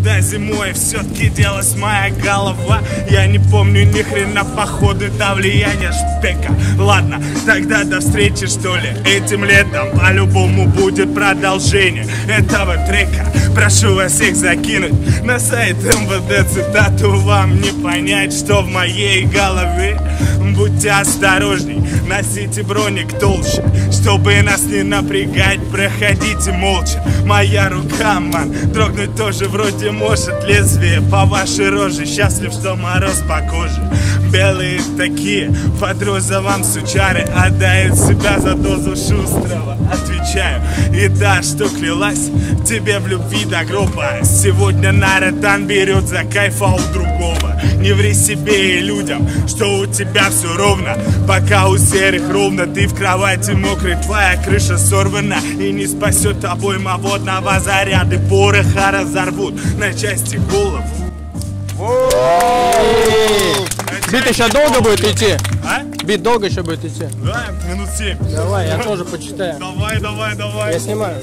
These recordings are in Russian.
куда зимой все-таки делась моя голова. Я не помню ни хрена, походу это влияние шпека. Ладно, тогда до встречи, что ли. Этим летом по-любому будет продолжение этого трека. Прошу вас всех закинуть на сайт МВД цитату. Вам не понять, что в моей голове. Будьте осторожней, носите броник толще, чтобы нас не напрягать, проходите молча. Моя рука, ман, трогнуть тоже вроде может. Лезвие по вашей роже, счастлив, что мороз по коже. Белые такие, под розовым сучары, отдают себя за дозу шустрого. Отвечаю, и да, что клялась тебе в любви до гроба. Сегодня Наратан берет за кайфа у другого. Не ври себе и людям, что у тебя все ровно, пока у серых ровно. Ты в кровати мокрый, твоя крыша сорвана, и не спасет обойма водного заряда. Пороха разорвут на части голову. Бит еще долго будет идти? А? Бит долго еще будет идти? Да, минут 7. Давай, я тоже почитаю. Давай. Я снимаю.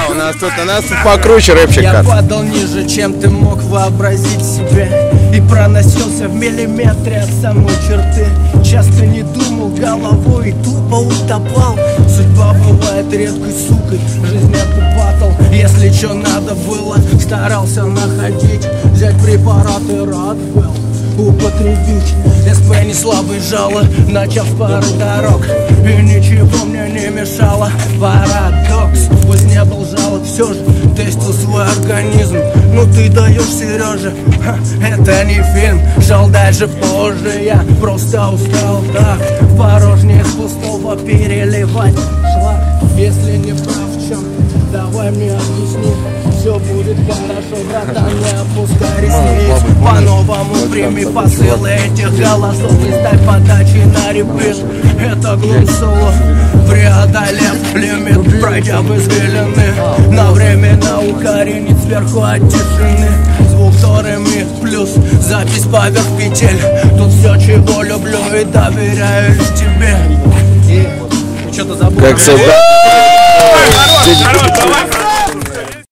У нас тут покруче рэпчик. Я падал ниже, чем ты мог вообразить себе, и проносился в миллиметре от самой черты. Часто не думал головой и тупо утопал. Судьба бывает редкой сукой, жизнь это батл. Если что надо было, старался находить. Взять препараты рад был употребить. СП не слабый жало, начав пару дорог, и ничего мне не мешало. Парадокс, пусть не был жалоб, все же тестил свой организм. Ну ты даешь, Сережа, это не фильм. Шел дальше позже, я просто устал так в порожнее с пустого переливать шлак. Если не прав в чем, давай мне объясни. Все будет хорошо, братан, не опускай ресниц. По-новому прими посылы этих голосов и ставь подачи на репит. Это глум-соло, преодолев лимит, пройдя без пелены, на временно укоренить сверху от тишины. Звук торами плюс запись поверх петель. Тут все, чего люблю и доверяю лишь тебе. Что-то забыл. Как всегда. Давай.